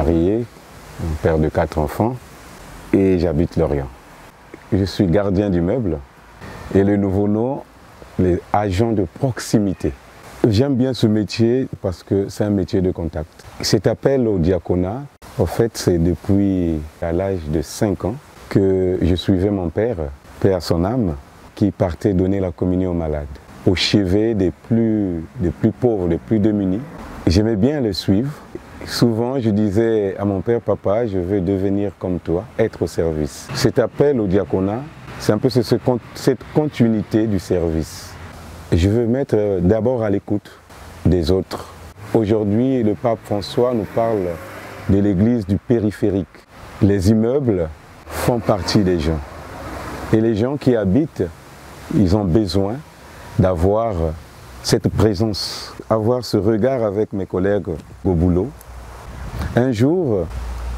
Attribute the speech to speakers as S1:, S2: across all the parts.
S1: marié, père de 4 enfants, et j'habite Lorient. Je suis gardien d'immeuble et le nouveau nom, les agents de proximité. J'aime bien ce métier parce que c'est un métier de contact. Cet appel au diaconat, en fait, c'est depuis à l'âge de 5 ans que je suivais mon père, paix à son âme, qui partait donner la communion aux malades, au chevet des plus pauvres, des plus démunis. J'aimais bien le suivre. Souvent, je disais à mon père, papa, je veux devenir comme toi, être au service. Cet appel au diaconat, c'est un peu cette continuité du service. Je veux mettre d'abord à l'écoute des autres. Aujourd'hui, le pape François nous parle de l'église du périphérique. Les immeubles font partie des gens. Et les gens qui habitent, ils ont besoin d'avoir cette présence, avoir ce regard avec mes collègues au boulot. Un jour,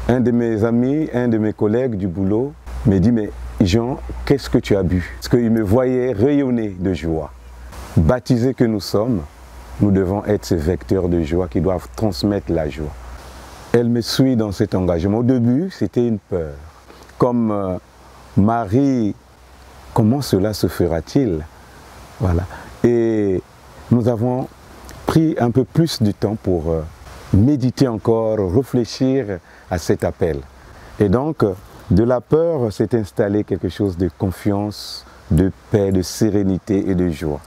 S1: un de mes amis, un de mes collègues du boulot me dit « Mais Jean, qu'est-ce que tu as bu ?» Parce qu'il me voyait rayonner de joie. Baptisés que nous sommes, nous devons être ces vecteurs de joie qui doivent transmettre la joie. Elle me suit dans cet engagement. Au début, c'était une peur. Comme Marie, comment cela se fera-t-il? Voilà. Et nous avons pris un peu plus de temps pour méditer encore, réfléchir à cet appel. Et donc, de la peur s'est installé quelque chose de confiance, de paix, de sérénité et de joie.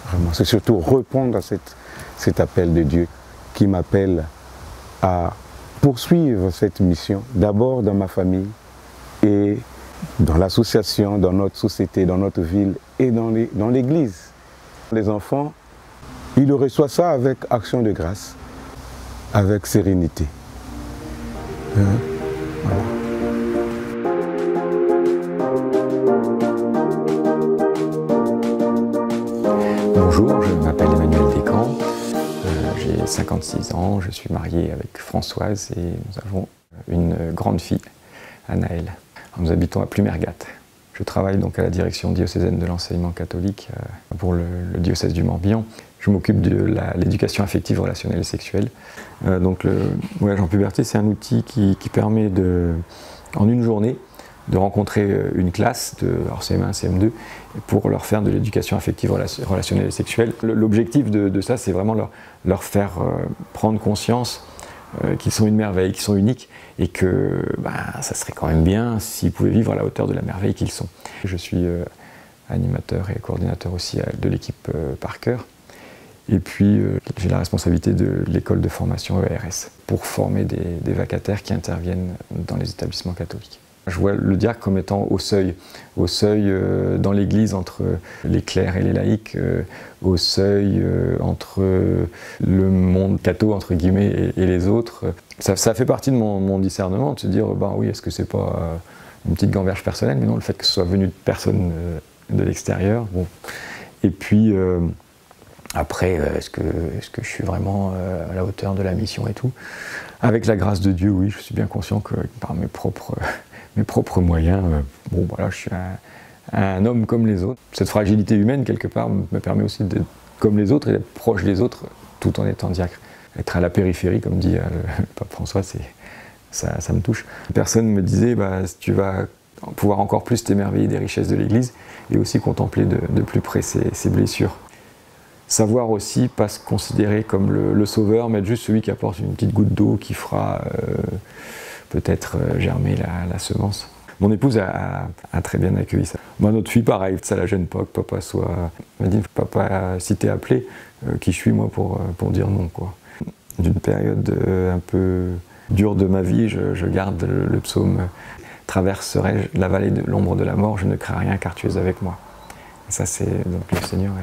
S1: Vraiment, c'est surtout répondre à cet appel de Dieu qui m'appelle à poursuivre cette mission, d'abord dans ma famille et dans l'association, dans notre société, dans notre ville et dans l'église. Les enfants, ils reçoivent ça avec action de grâce, avec sérénité. Voilà.
S2: Bonjour, je m'appelle Emmanuel Descamps, j'ai 56 ans, je suis marié avec Françoise et nous avons une grande fille, Anaëlle. Nous habitons à Plumergat. Je travaille donc à la direction diocésaine de l'enseignement catholique pour le diocèse du Morbihan. Je m'occupe de l'éducation affective, relationnelle et sexuelle. Donc le voyage en puberté, c'est un outil qui permet en une journée de rencontrer une classe de CM1, CM2 pour leur faire de l'éducation affective, relationnelle et sexuelle. L'objectif de ça, c'est vraiment leur faire prendre conscience qu'ils sont une merveille, qu'ils sont uniques et que ça serait quand même bien s'ils pouvaient vivre à la hauteur de la merveille qu'ils sont. Je suis animateur et coordinateur aussi de l'équipe Parker. Et puis j'ai la responsabilité de l'école de formation ERS pour former des vacataires qui interviennent dans les établissements catholiques. Je vois le diacre comme étant au seuil dans l'église entre les clercs et les laïcs, au seuil entre le monde catho entre guillemets et les autres. Ça fait partie de mon discernement de se dire oui, est-ce que c'est pas une petite gamberge personnelle, mais non, le fait que ce soit venu de personnes de l'extérieur. Bon. Et puis après, est-ce que je suis vraiment à la hauteur de la mission et tout? Avec la grâce de Dieu, oui, je suis bien conscient que par mes propres moyens, voilà, je suis un homme comme les autres. Cette fragilité humaine, quelque part, me permet aussi d'être comme les autres et d'être proche des autres tout en étant diacre. Être à la périphérie, comme dit le pape François, ça me touche. Personne me disait, tu vas pouvoir encore plus t'émerveiller des richesses de l'Église et aussi contempler de plus près ses blessures. Savoir aussi pas se considérer comme le sauveur, mais être juste celui qui apporte une petite goutte d'eau qui fera peut-être germer la semence. Mon épouse a très bien accueilli ça. Notre fille, pareil, ça la gêne pas que papa soit... Elle m'a dit, papa, si t'es appelé, qui je suis moi pour dire non, quoi. D'une période un peu dure de ma vie, je garde le psaume « Traverserai-je la vallée de l'ombre de la mort, je ne crains rien car tu es avec moi ». Ça, c'est donc le Seigneur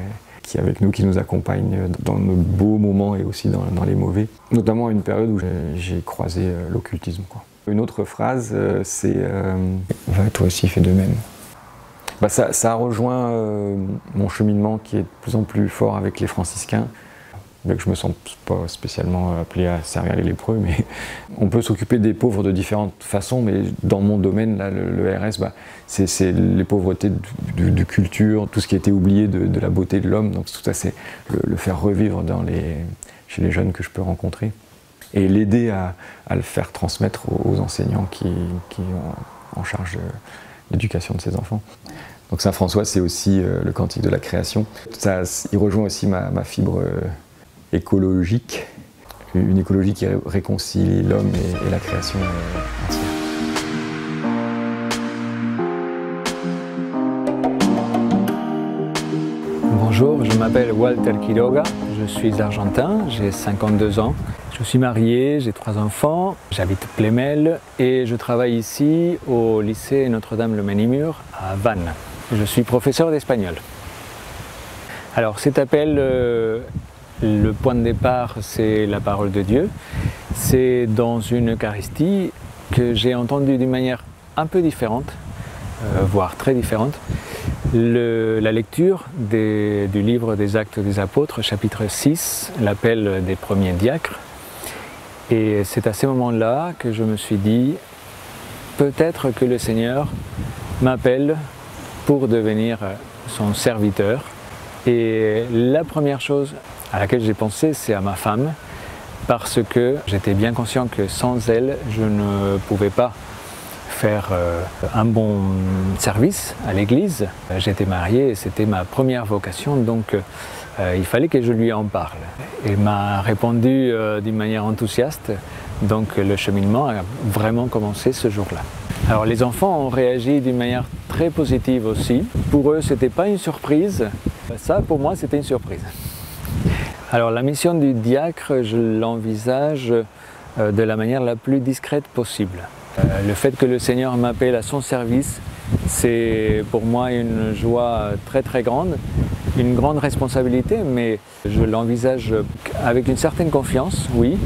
S2: qui est avec nous, qui nous accompagne dans nos beaux moments et aussi dans les mauvais. Notamment à une période où j'ai croisé l'occultisme, quoi. Une autre phrase, c'est toi aussi fais de même. Ça rejoint mon cheminement qui est de plus en plus fort avec les franciscains. Bien que je ne me sens pas spécialement appelé à servir les lépreux, mais on peut s'occuper des pauvres de différentes façons, mais dans mon domaine, là, le RS, c'est les pauvretés du culture, tout ce qui a été oublié de la beauté de l'homme, donc tout ça c'est le faire revivre chez les jeunes que je peux rencontrer. et l'aider à le faire transmettre aux enseignants qui ont en charge l'éducation de ces enfants. Donc Saint François, c'est aussi le cantique de la création. Ça, il rejoint aussi ma fibre écologique, une écologie qui réconcilie l'homme et la création entière.
S3: Bonjour, je m'appelle Walter Quiroga, je suis argentin, j'ai 52 ans. Je suis marié, j'ai 3 enfants, j'habite Plémel et je travaille ici au lycée Notre-Dame-le-Ménimur à Vannes. Je suis professeur d'espagnol. Alors cet appel, le point de départ, c'est la parole de Dieu. C'est dans une Eucharistie que j'ai entendue d'une manière un peu différente, voire très différente, la lecture du livre des Actes des Apôtres, chapitre 6, l'appel des premiers diacres. Et c'est à ce moment-là que je me suis dit, peut-être que le Seigneur m'appelle pour devenir son serviteur. Et la première chose à laquelle j'ai pensé, c'est à ma femme, parce que j'étais bien conscient que sans elle, je ne pouvais pas faire un bon service à l'église. J'étais marié et c'était ma première vocation, donc il fallait que je lui en parle. Elle m'a répondu d'une manière enthousiaste, donc le cheminement a vraiment commencé ce jour-là. Alors les enfants ont réagi d'une manière très positive aussi. Pour eux, ce n'était pas une surprise. Ça, pour moi, c'était une surprise. Alors la mission du diacre, je l'envisage de la manière la plus discrète possible. Le fait que le Seigneur m'appelle à son service, c'est pour moi une joie très très grande, une grande responsabilité, mais je l'envisage avec une certaine confiance, oui,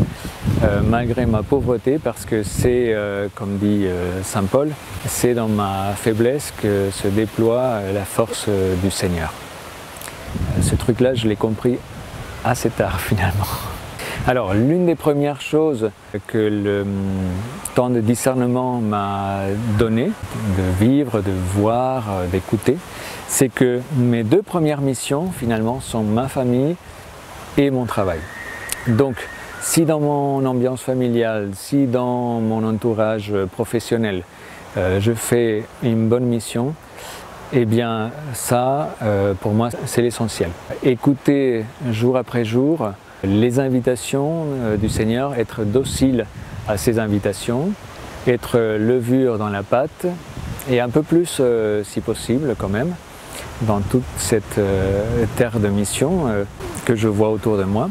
S3: malgré ma pauvreté, parce que c'est, comme dit Saint Paul, c'est dans ma faiblesse que se déploie la force du Seigneur. Ce truc-là, je l'ai compris assez tard finalement. Alors, l'une des premières choses que le temps de discernement m'a donné, de vivre, de voir, d'écouter, c'est que mes 2 premières missions, finalement, sont ma famille et mon travail. Donc, si dans mon ambiance familiale, si dans mon entourage professionnel, je fais une bonne mission, eh bien, ça, pour moi, c'est l'essentiel. Écouter jour après jour les invitations du Seigneur, être docile à ces invitations, être levure dans la pâte et un peu plus, si possible quand même, dans toute cette terre de mission que je vois autour de moi,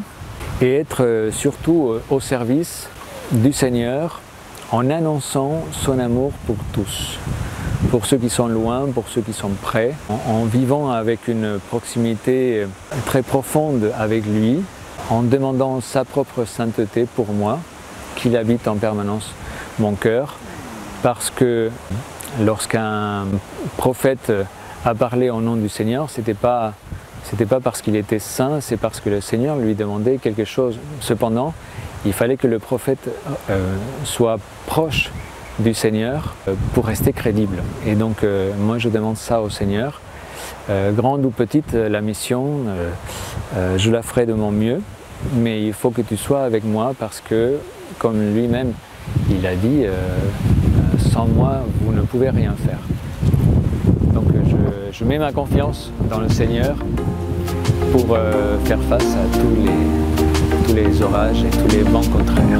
S3: et être surtout au service du Seigneur en annonçant son amour pour tous, pour ceux qui sont loin, pour ceux qui sont près, en vivant avec une proximité très profonde avec lui, en demandant sa propre sainteté pour moi, qu'il habite en permanence mon cœur, parce que lorsqu'un prophète a parlé au nom du Seigneur, c'était pas parce qu'il était saint, c'est parce que le Seigneur lui demandait quelque chose. Cependant, il fallait que le prophète soit proche du Seigneur pour rester crédible. Et donc moi je demande ça au Seigneur. Grande ou petite la mission, je la ferai de mon mieux, mais il faut que tu sois avec moi parce que, comme lui-même il a dit, sans moi vous ne pouvez rien faire. Donc je mets ma confiance dans le Seigneur pour faire face à tous les orages et tous les vents contraires.